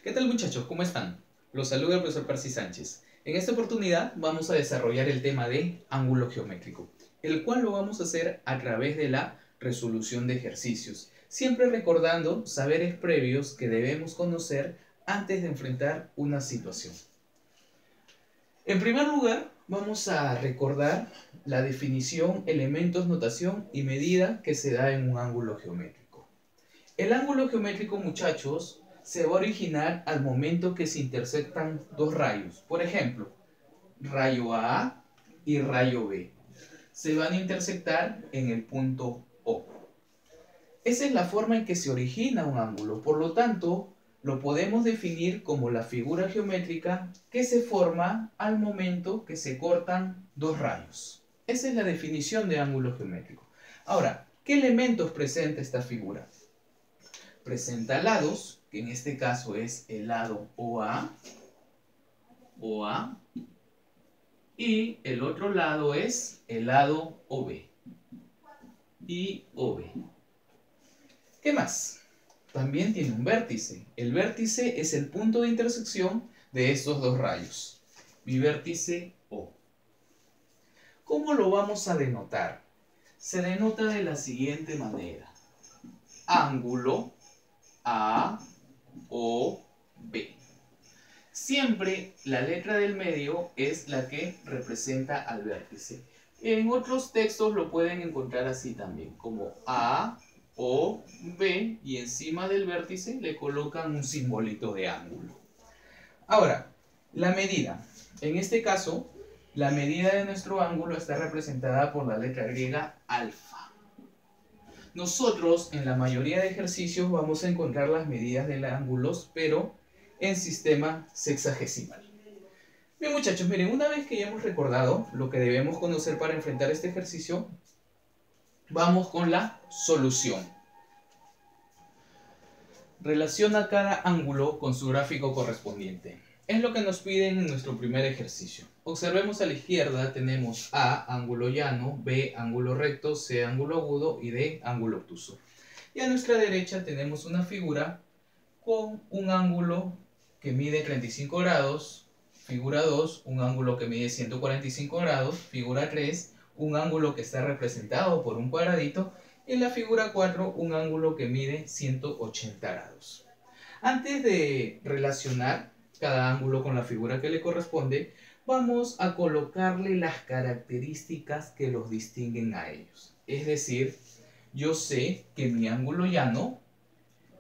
¿Qué tal muchachos? ¿Cómo están? Los saluda el profesor Percy Sánchez. En esta oportunidad vamos a desarrollar el tema de ángulo geométrico, el cual lo vamos a hacer a través de la resolución de ejercicios, siempre recordando saberes previos que debemos conocer antes de enfrentar una situación. En primer lugar, vamos a recordar la definición, elementos, notación y medida que se da en un ángulo geométrico. El ángulo geométrico, muchachos, se va a originar al momento que se intersectan dos rayos. Por ejemplo, rayo A y rayo B. Se van a intersectar en el punto O. Esa es la forma en que se origina un ángulo. Por lo tanto, lo podemos definir como la figura geométrica que se forma al momento que se cortan dos rayos. Esa es la definición de ángulo geométrico. Ahora, ¿qué elementos presenta esta figura? Presenta lados, que en este caso es el lado OA, y el otro lado es el lado OB, y OB. ¿Qué más? También tiene un vértice. El vértice es el punto de intersección de estos dos rayos. Mi vértice O. ¿Cómo lo vamos a denotar? Se denota de la siguiente manera. Ángulo A, O, B. Siempre la letra del medio es la que representa al vértice. En otros textos lo pueden encontrar así también, como A, O, B, y encima del vértice le colocan un simbolito de ángulo. Ahora, la medida. En este caso, la medida de nuestro ángulo está representada por la letra griega alfa. Nosotros en la mayoría de ejercicios vamos a encontrar las medidas de los ángulos, pero en sistema sexagesimal. Bien muchachos, miren, una vez que ya hemos recordado lo que debemos conocer para enfrentar este ejercicio, vamos con la solución. Relaciona cada ángulo con su gráfico correspondiente. Es lo que nos piden en nuestro primer ejercicio. Observemos a la izquierda tenemos A, ángulo llano, B, ángulo recto, C, ángulo agudo y D, ángulo obtuso. Y a nuestra derecha tenemos una figura con un ángulo que mide 35 grados, figura 2, un ángulo que mide 145 grados, figura 3, un ángulo que está representado por un cuadradito, y en la figura 4, un ángulo que mide 180 grados. Antes de relacionar cada ángulo con la figura que le corresponde, vamos a colocarle las características que los distinguen a ellos. Es decir, yo sé que mi ángulo llano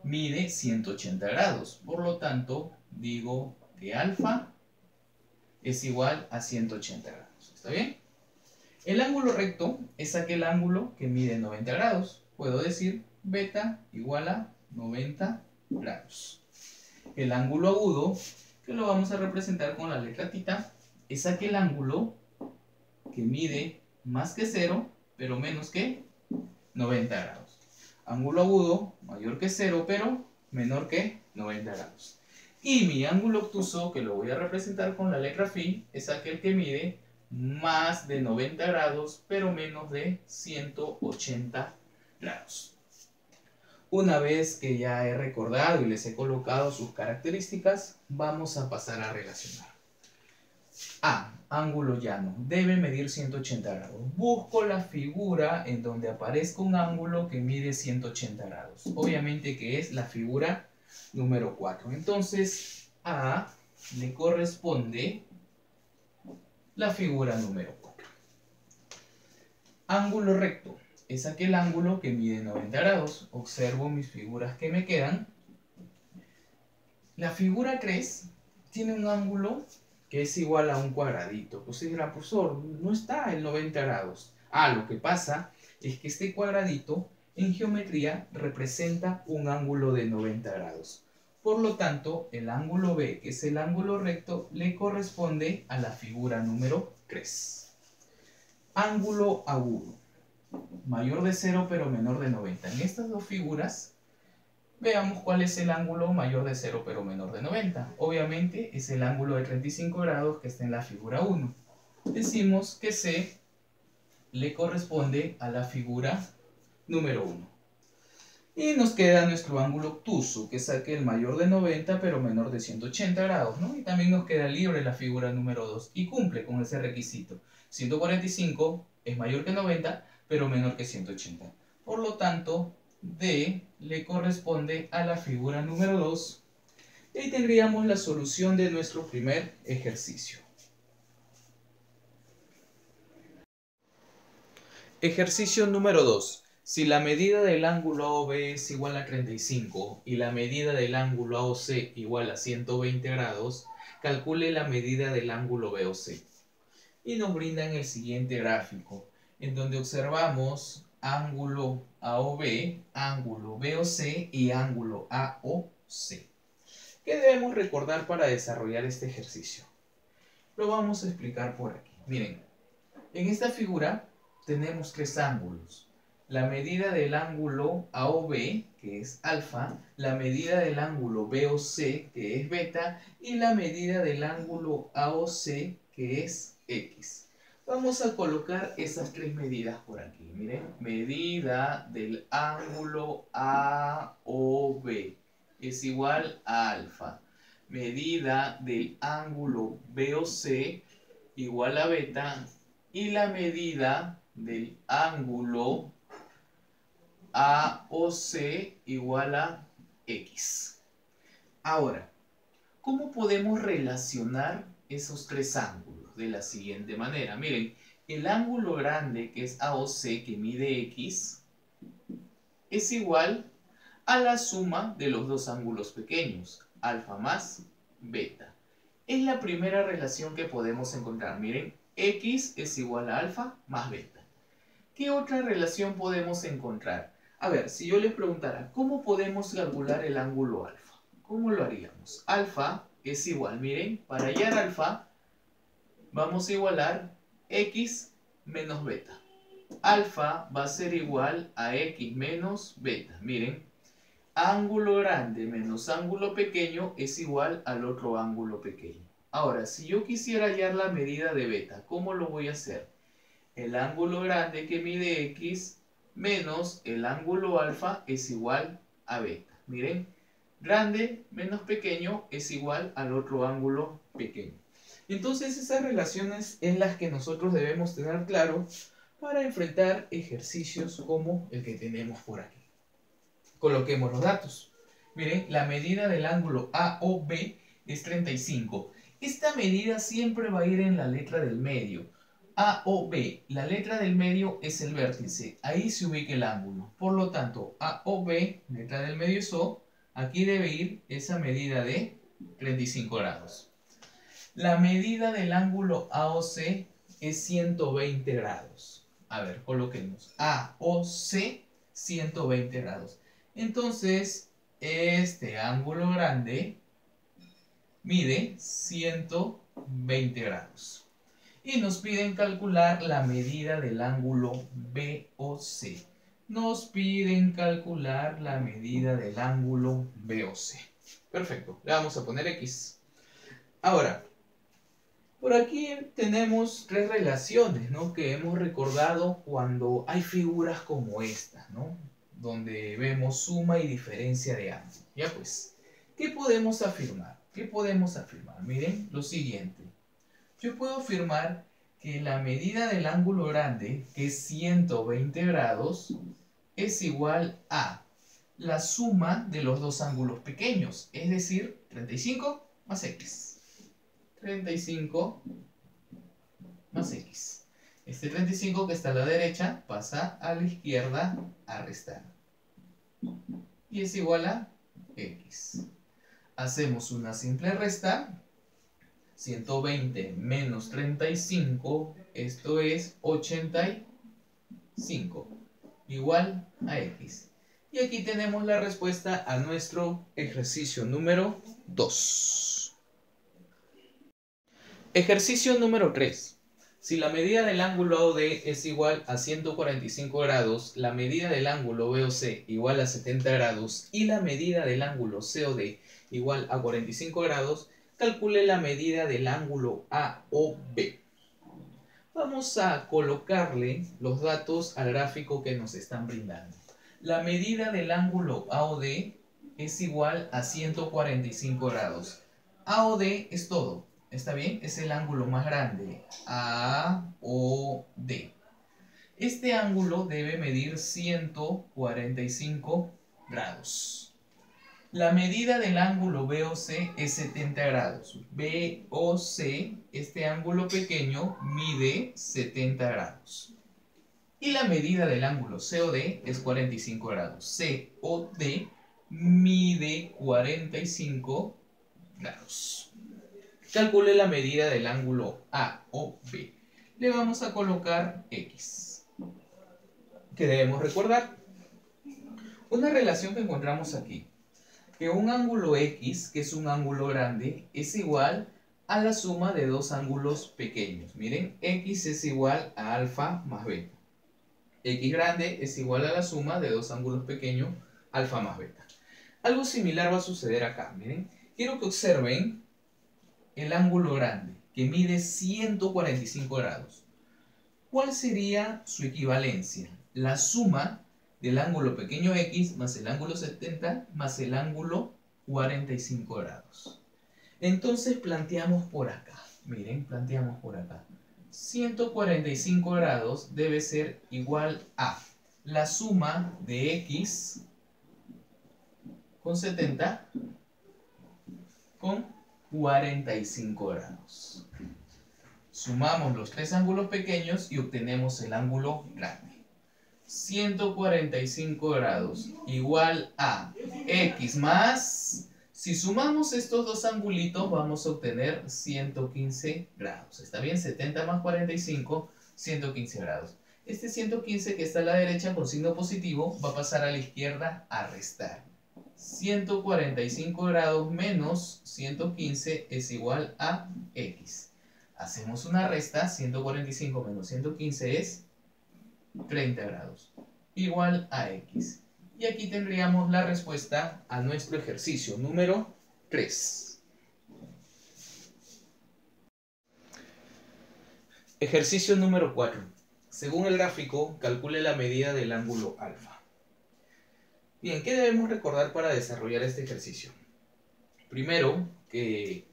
mide 180 grados. Por lo tanto, digo que alfa es igual a 180 grados. ¿Está bien? El ángulo recto es aquel ángulo que mide 90 grados. Puedo decir beta igual a 90 grados. El ángulo agudo, que lo vamos a representar con la letra tita, es aquel ángulo que mide más que 0, pero menos que 90 grados. Ángulo agudo mayor que 0, pero menor que 90 grados. Y mi ángulo obtuso, que lo voy a representar con la letra phi, es aquel que mide más de 90 grados, pero menos de 180 grados. Una vez que ya he recordado y les he colocado sus características, vamos a pasar a relacionar. A, ángulo llano, debe medir 180 grados. Busco la figura en donde aparezca un ángulo que mide 180 grados. Obviamente que es la figura número 4. Entonces, a le corresponde la figura número 4. Ángulo recto es aquel ángulo que mide 90 grados. Observo mis figuras que me quedan. La figura 3 tiene un ángulo que es igual a un cuadradito. Pues dirá, profesor, no está en 90 grados. Lo que pasa es que este cuadradito en geometría representa un ángulo de 90 grados. Por lo tanto, el ángulo B, que es el ángulo recto, le corresponde a la figura número 3. Ángulo agudo, mayor de 0 pero menor de 90. En estas dos figuras, veamos cuál es el ángulo mayor de 0 pero menor de 90. Obviamente es el ángulo de 35 grados que está en la figura 1. Decimos que C le corresponde a la figura número 1. Y nos queda nuestro ángulo obtuso, que saque el mayor de 90 pero menor de 180 grados, ¿no? Y también nos queda libre la figura número 2 y cumple con ese requisito. 145 es mayor que 90 pero menor que 180. Por lo tanto, D le corresponde a la figura número 2 y ahí tendríamos la solución de nuestro primer ejercicio. Ejercicio número 2. Si la medida del ángulo AOB es igual a 35 y la medida del ángulo AOC igual a 120 grados, calcule la medida del ángulo BOC. Y nos brindan el siguiente gráfico, en donde observamos ángulo AOB, ángulo BOC y ángulo AOC. ¿Qué debemos recordar para desarrollar este ejercicio? Lo vamos a explicar por aquí. Miren, en esta figura tenemos tres ángulos. La medida del ángulo AOB, que es alfa, la medida del ángulo BOC, que es beta, y la medida del ángulo AOC, que es X. Vamos a colocar esas tres medidas por aquí. Miren, medida del ángulo AOB es igual a alfa. Medida del ángulo BOC igual a beta. Y la medida del ángulo AOC igual a X. Ahora, ¿cómo podemos relacionar esos tres ángulos? De la siguiente manera. Miren, el ángulo grande, que es AOC, que mide X, es igual a la suma de los dos ángulos pequeños, alfa más beta. Es la primera relación que podemos encontrar. Miren, X es igual a alfa más beta. ¿Qué otra relación podemos encontrar? A ver, si yo les preguntara, ¿cómo podemos calcular el ángulo alfa? ¿Cómo lo haríamos? Alfa es igual, miren, para hallar alfa, vamos a igualar X menos beta. Alfa va a ser igual a X menos beta. Miren, ángulo grande menos ángulo pequeño es igual al otro ángulo pequeño. Ahora, si yo quisiera hallar la medida de beta, ¿cómo lo voy a hacer? El ángulo grande que mide X menos el ángulo alfa es igual a beta. Miren, grande menos pequeño es igual al otro ángulo pequeño. Entonces esas relaciones es las que nosotros debemos tener claro para enfrentar ejercicios como el que tenemos por aquí. Coloquemos los datos. Miren, la medida del ángulo AOB es 35. Esta medida siempre va a ir en la letra del medio. AOB, la letra del medio es el vértice. Ahí se ubica el ángulo. Por lo tanto, AOB, letra del medio es O. Aquí debe ir esa medida de 35 grados. La medida del ángulo AOC es 120 grados. A ver, coloquemos. AOC, 120 grados. Entonces, este ángulo grande mide 120 grados. Y nos piden calcular la medida del ángulo BOC. Nos piden calcular la medida del ángulo BOC. Perfecto, le vamos a poner X. Ahora, por aquí tenemos tres relaciones, ¿no?, que hemos recordado cuando hay figuras como esta, ¿no?, donde vemos suma y diferencia de ángulo. Ya pues, ¿qué podemos afirmar? ¿Qué podemos afirmar? Miren lo siguiente. Yo puedo afirmar que la medida del ángulo grande, que es 120 grados, es igual a la suma de los dos ángulos pequeños, es decir, 35 más X. 35 más X. Este 35 que está a la derecha pasa a la izquierda a restar. Y es igual a X. Hacemos una simple resta. 120 menos 35, esto es 85, igual a X. Y aquí tenemos la respuesta a nuestro ejercicio número 2. Ejercicio número 3. Si la medida del ángulo AOD es igual a 145 grados, la medida del ángulo BOC igual a 70 grados y la medida del ángulo COD igual a 45 grados, calcule la medida del ángulo AOB. Vamos a colocarle los datos al gráfico que nos están brindando. La medida del ángulo AOD es igual a 145 grados. AOD es todo, ¿está bien? Es el ángulo más grande, AOD. Este ángulo debe medir 145 grados. La medida del ángulo BOC es 70 grados. BOC, este ángulo pequeño, mide 70 grados. Y la medida del ángulo COD es 45 grados. COD mide 45 grados. Calcule la medida del ángulo AOB. Le vamos a colocar X. ¿Qué debemos recordar? Una relación que encontramos aquí. Que un ángulo X, que es un ángulo grande, es igual a la suma de dos ángulos pequeños. Miren, X es igual a alfa más beta. X grande es igual a la suma de dos ángulos pequeños, alfa más beta. Algo similar va a suceder acá. Miren, quiero que observen el ángulo grande, que mide 145 grados. ¿Cuál sería su equivalencia? La suma del ángulo pequeño X más el ángulo 70 más el ángulo 45 grados. Entonces planteamos por acá. Miren, planteamos por acá. 145 grados debe ser igual a la suma de X con 70 con 45 grados. Sumamos los tres ángulos pequeños y obtenemos el ángulo grande. 145 grados igual a X más... Si sumamos estos dos angulitos vamos a obtener 115 grados. ¿Está bien? 70 más 45, 115 grados. Este 115 que está a la derecha con signo positivo va a pasar a la izquierda a restar. 145 grados menos 115 es igual a X. Hacemos una resta, 145 menos 115 es 30 grados, igual a X. Y aquí tendríamos la respuesta a nuestro ejercicio número 3. Ejercicio número 4. Según el gráfico, calcule la medida del ángulo alfa. Bien, ¿qué debemos recordar para desarrollar este ejercicio? Primero, que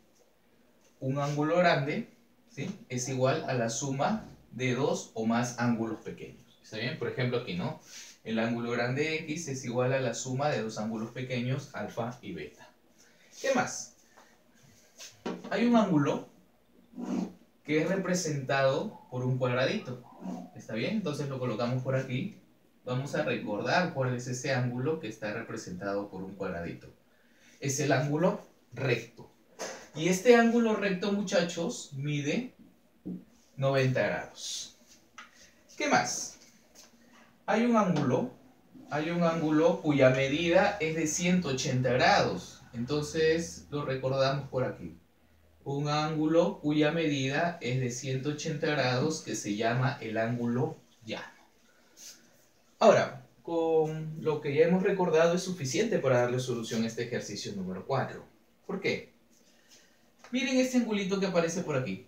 un ángulo grande, ¿sí?, es igual a la suma de dos o más ángulos pequeños. ¿Está bien? Por ejemplo, aquí, ¿no? El ángulo grande X es igual a la suma de dos ángulos pequeños, alfa y beta. ¿Qué más? Hay un ángulo que es representado por un cuadradito. ¿Está bien? Entonces lo colocamos por aquí. Vamos a recordar cuál es ese ángulo que está representado por un cuadradito. Es el ángulo recto. Y este ángulo recto, muchachos, mide 90 grados. ¿Qué más? Hay un ángulo cuya medida es de 180 grados. Entonces lo recordamos por aquí. Un ángulo cuya medida es de 180 grados que se llama el ángulo llano. Ahora, con lo que ya hemos recordado es suficiente para darle solución a este ejercicio número 4. ¿Por qué? Miren este angulito que aparece por aquí.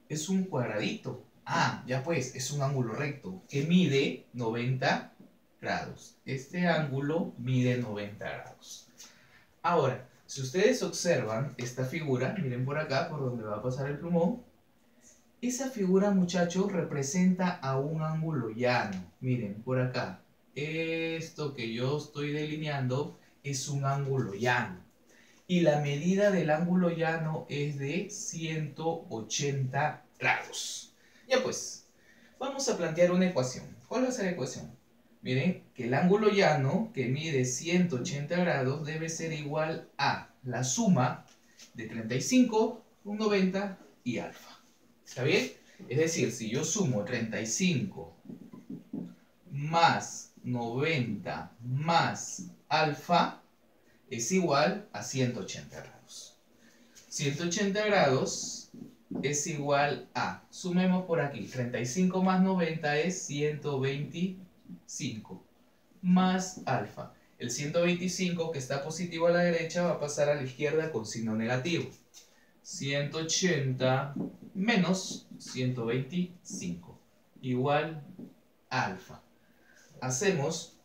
Es un cuadradito. Ah, ya pues, es un ángulo recto que mide 90 grados. Este ángulo mide 90 grados. Ahora, si ustedes observan esta figura, miren por acá, por donde va a pasar el plumón. Esa figura, muchachos, representa a un ángulo llano. Miren, por acá. Esto que yo estoy delineando es un ángulo llano. Y la medida del ángulo llano es de 180 grados. Ya pues, vamos a plantear una ecuación. ¿Cuál va a ser la ecuación? Miren, que el ángulo llano, que mide 180 grados, debe ser igual a la suma de 35, un 90 y alfa. ¿Está bien? Es decir, si yo sumo 35 más 90 más alfa, es igual a 180 grados. 180 grados es igual a, sumemos por aquí, 35 más 90 es 125 más alfa. El 125 que está positivo a la derecha va a pasar a la izquierda con signo negativo. 180 menos 125 igual a alfa. Hacemos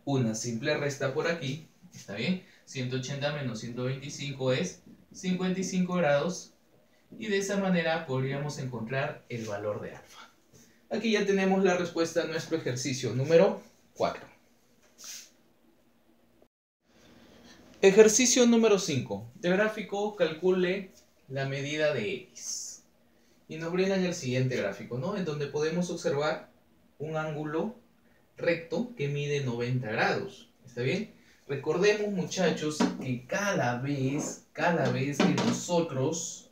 una simple resta por aquí, ¿está bien? 180 menos 125 es 55 grados y de esa manera podríamos encontrar el valor de alfa. Aquí ya tenemos la respuesta a nuestro ejercicio número 4. Ejercicio número 5. El gráfico calcule la medida de x. Y nos brindan el siguiente gráfico, ¿no? En donde podemos observar un ángulo recto que mide 90 grados. ¿Está bien? Recordemos, muchachos, que cada vez que nosotros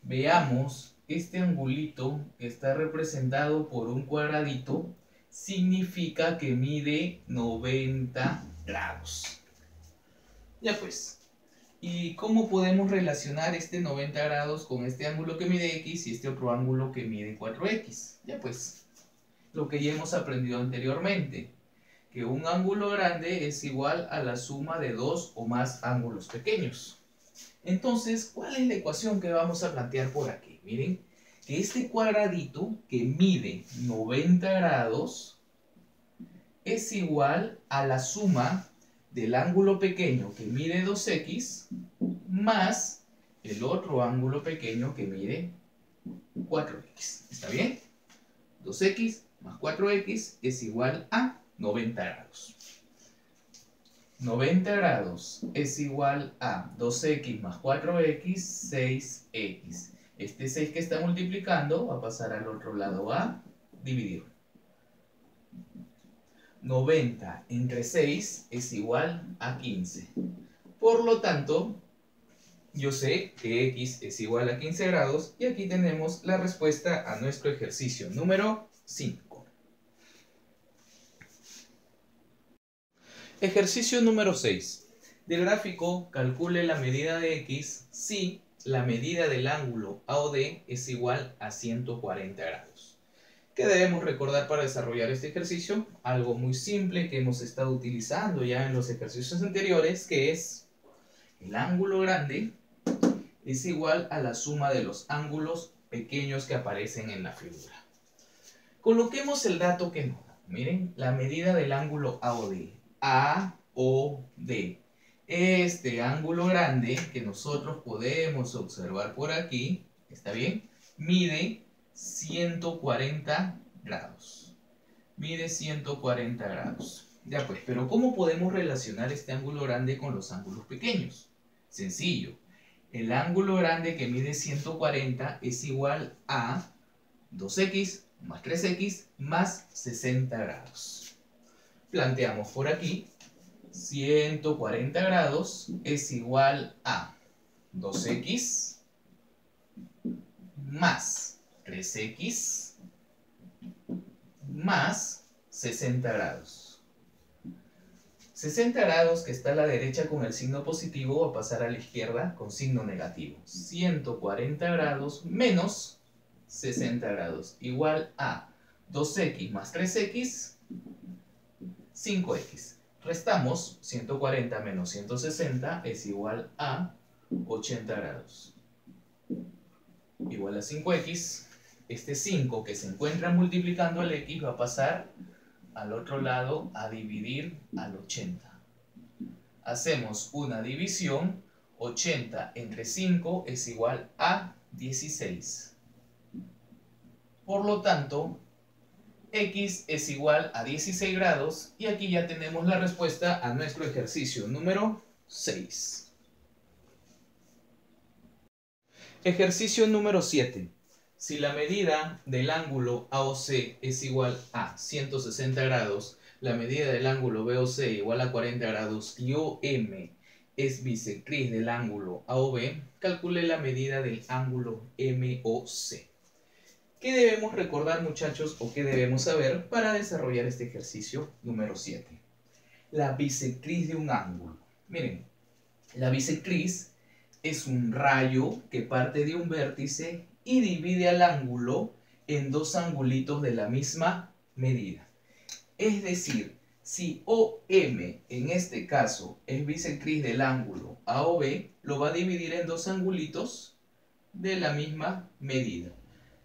veamos este angulito que está representado por un cuadradito, significa que mide 90 grados. Ya pues, ¿y cómo podemos relacionar este 90 grados con este ángulo que mide x y este otro ángulo que mide 4x? Ya pues, lo que ya hemos aprendido anteriormente, que un ángulo grande es igual a la suma de dos o más ángulos pequeños. Entonces, ¿cuál es la ecuación que vamos a plantear por aquí? Miren, que este cuadradito que mide 90 grados es igual a la suma del ángulo pequeño que mide 2x más el otro ángulo pequeño que mide 4x. ¿Está bien? 2x más 4x es igual a 90 grados. 90 grados es igual a 2x más 4x, 6x. Este 6 que está multiplicando va a pasar al otro lado a dividir. 90 entre 6 es igual a 15. Por lo tanto, yo sé que x es igual a 15 grados y aquí tenemos la respuesta a nuestro ejercicio número 5. Ejercicio número 6. Del gráfico, calcule la medida de x si la medida del ángulo AOD es igual a 140 grados. ¿Qué debemos recordar para desarrollar este ejercicio? Algo muy simple que hemos estado utilizando ya en los ejercicios anteriores, que es el ángulo grande es igual a la suma de los ángulos pequeños que aparecen en la figura. Coloquemos el dato que nos da. Miren, la medida del ángulo AOD. AOD. Este ángulo grande que nosotros podemos observar por aquí, ¿está bien? Mide 140 grados. Mide 140 grados. Ya pues, pero ¿cómo podemos relacionar este ángulo grande con los ángulos pequeños? Sencillo. El ángulo grande que mide 140 es igual a 2x más 3x más 60 grados. Planteamos por aquí, 140 grados es igual a 2x más 3x más 60 grados. 60 grados que está a la derecha con el signo positivo va a pasar a la izquierda con signo negativo. 140 grados menos 60 grados igual a 2x más 3x, 5x. Restamos 140 menos 160 es igual a 80 grados. Igual a 5x. Este 5 que se encuentra multiplicando el x va a pasar al otro lado a dividir al 80. Hacemos una división. 80 entre 5 es igual a 16. Por lo tanto, x es igual a 16 grados y aquí ya tenemos la respuesta a nuestro ejercicio número 6. Ejercicio número 7. Si la medida del ángulo AOC es igual a 160 grados, la medida del ángulo BOC igual a 40 grados y OM es bisectriz del ángulo AOB, calcule la medida del ángulo MOC. ¿Qué debemos recordar, muchachos, o qué debemos saber para desarrollar este ejercicio número 7? La bisectriz de un ángulo. Miren, la bisectriz es un rayo que parte de un vértice y divide al ángulo en dos angulitos de la misma medida. Es decir, si OM en este caso es bisectriz del ángulo AOB, lo va a dividir en dos angulitos de la misma medida.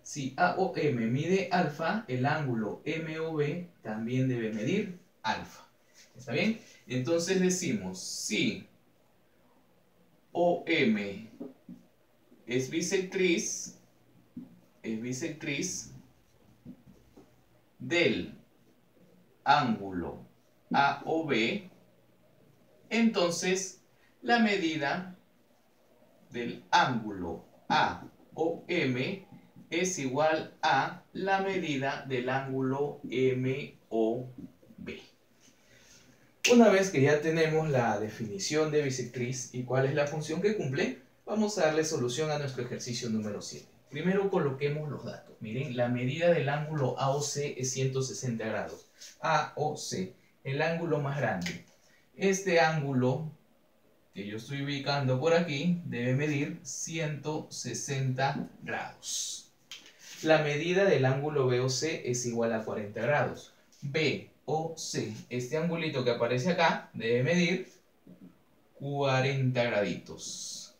Si AOM mide alfa, el ángulo MOB también debe medir alfa. ¿Está bien? Entonces decimos, si OM es bisectriz del ángulo AOB, entonces la medida del ángulo AOM es igual a la medida del ángulo MOB. Una vez que ya tenemos la definición de bisectriz y cuál es la función que cumple, vamos a darle solución a nuestro ejercicio número 7. Primero coloquemos los datos. Miren, la medida del ángulo AOC es 160 grados. AOC, el ángulo más grande. Este ángulo que yo estoy ubicando por aquí debe medir 160 grados. La medida del ángulo BOC es igual a 40 grados. BOC, este angulito que aparece acá, debe medir 40 graditos.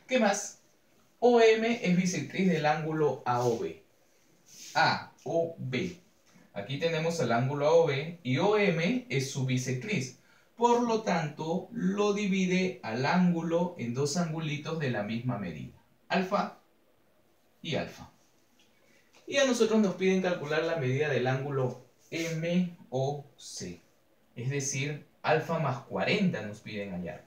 ¿Qué más? OM es bisectriz del ángulo AOB. AOB. Aquí tenemos el ángulo AOB y OM es su bisectriz. Por lo tanto, lo divide al ángulo en dos angulitos de la misma medida. Alfa y alfa. Y a nosotros nos piden calcular la medida del ángulo MOC. Es decir, alfa más 40 nos piden hallar.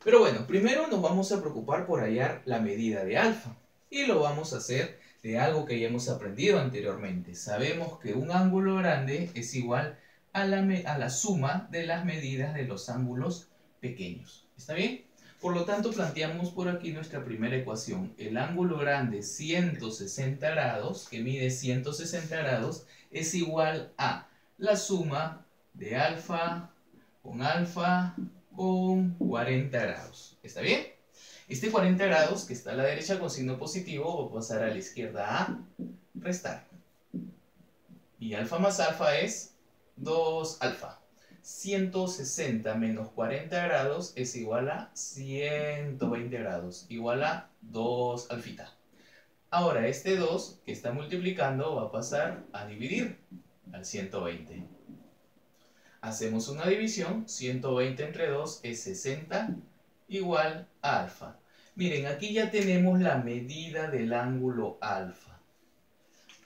Pero bueno, primero nos vamos a preocupar por hallar la medida de alfa. Y lo vamos a hacer de algo que ya hemos aprendido anteriormente. Sabemos que un ángulo grande es igual a la suma de las medidas de los ángulos pequeños. ¿Está bien? Por lo tanto, planteamos por aquí nuestra primera ecuación. El ángulo grande 160 grados, que mide 160 grados, es igual a la suma de alfa con 40 grados. ¿Está bien? Este 40 grados, que está a la derecha con signo positivo, va a pasar a la izquierda a restar. Y alfa más alfa es 2 alfa. 160 menos 40 grados es igual a 120 grados, igual a 2 alfita. Ahora este 2 que está multiplicando va a pasar a dividir al 120. Hacemos una división, 120 entre 2 es 60 igual a alfa. Miren, aquí ya tenemos la medida del ángulo alfa.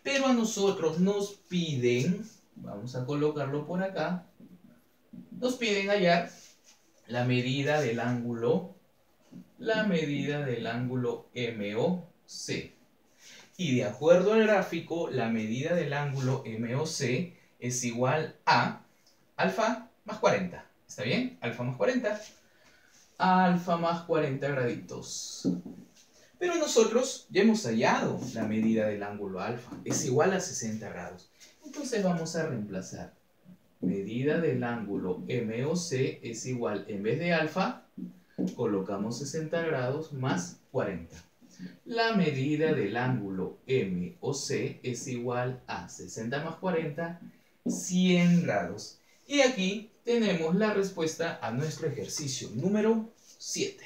Pero a nosotros nos piden, vamos a colocarlo por acá, nos piden hallar la medida del ángulo MOC. Y de acuerdo al gráfico, la medida del ángulo MOC es igual a alfa más 40. ¿Está bien? Alfa más 40. Alfa más 40 graditos. Pero nosotros ya hemos hallado la medida del ángulo alfa. Es igual a 60 grados. Entonces vamos a reemplazar. Medida del ángulo MOC es igual, en vez de alfa, colocamos 60 grados más 40. La medida del ángulo MOC es igual a 60 más 40, 100 grados. Y aquí tenemos la respuesta a nuestro ejercicio número 7.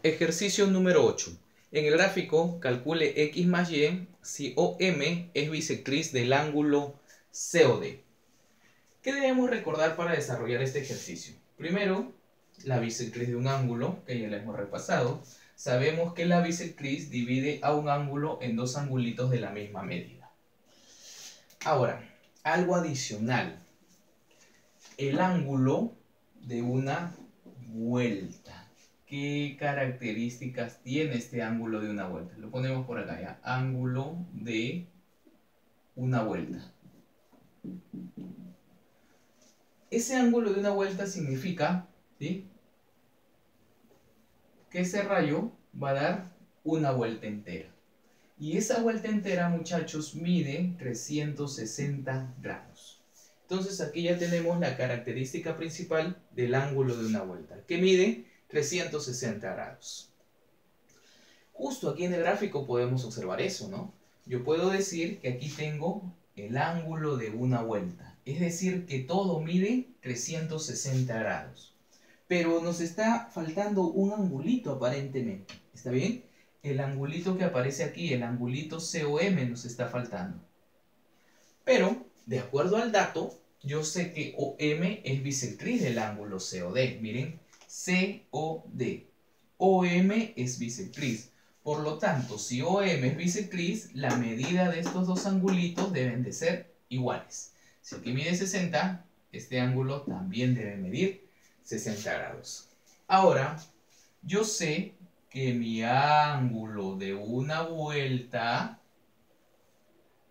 Ejercicio número 8. En el gráfico, calcule x más y si OM es bisectriz del ángulo COD. ¿Qué debemos recordar para desarrollar este ejercicio? Primero, la bisectriz de un ángulo, que ya la hemos repasado. Sabemos que la bisectriz divide a un ángulo en dos angulitos de la misma medida. Ahora, algo adicional. El ángulo de una vuelta. ¿Qué características tiene este ángulo de una vuelta? Lo ponemos por acá ya. Ángulo de una vuelta. Ese ángulo de una vuelta significa, ¿sí?, que ese rayo va a dar una vuelta entera. Y esa vuelta entera, muchachos, mide 360 grados. Entonces aquí ya tenemos la característica principal del ángulo de una vuelta, que mide 360 grados. Justo aquí en el gráfico podemos observar eso, ¿no? Yo puedo decir que aquí tengo el ángulo de una vuelta. Es decir, que todo mide 360 grados. Pero nos está faltando un angulito aparentemente. ¿Está bien? el angulito que aparece aquí, el angulito COM, nos está faltando. Pero, de acuerdo al dato, yo sé que OM es bisectriz del ángulo COD. Miren, COD. OM es bisectriz. Por lo tanto, si OM es bisectriz, la medida de estos dos angulitos deben de ser iguales. Si aquí mide 60, este ángulo también debe medir 60 grados. Ahora, yo sé que mi ángulo de una vuelta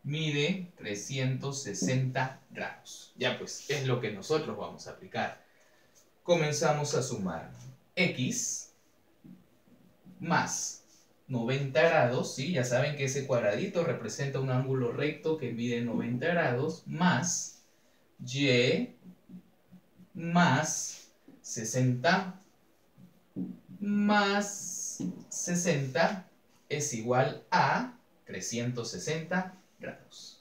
mide 360 grados. Ya pues, es lo que nosotros vamos a aplicar. Comenzamos a sumar x más 90 grados, ¿sí? Ya saben que ese cuadradito representa un ángulo recto que mide 90 grados, más y más 60 más 60 es igual a 360 grados.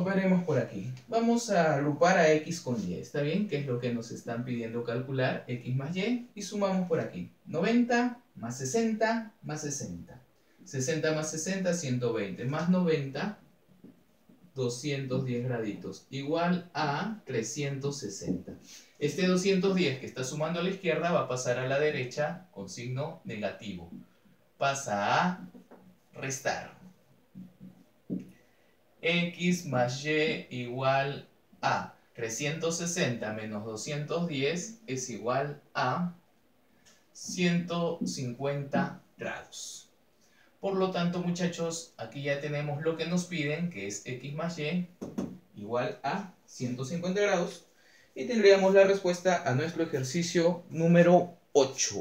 Veremos por aquí. Vamos a agrupar a x con y, ¿está bien? Que es lo que nos están pidiendo calcular, x más y, y sumamos por aquí. 90 más 60 más 60. 60 más 60, 120, más 90, 210 graditos, igual a 360. Este 210 que está sumando a la izquierda va a pasar a la derecha con signo negativo. Pasa a restar. X más y igual a 360 menos 210 es igual a 150 grados. Por lo tanto, muchachos, aquí ya tenemos lo que nos piden, que es x más y igual a 150 grados. Y tendríamos la respuesta a nuestro ejercicio número 8.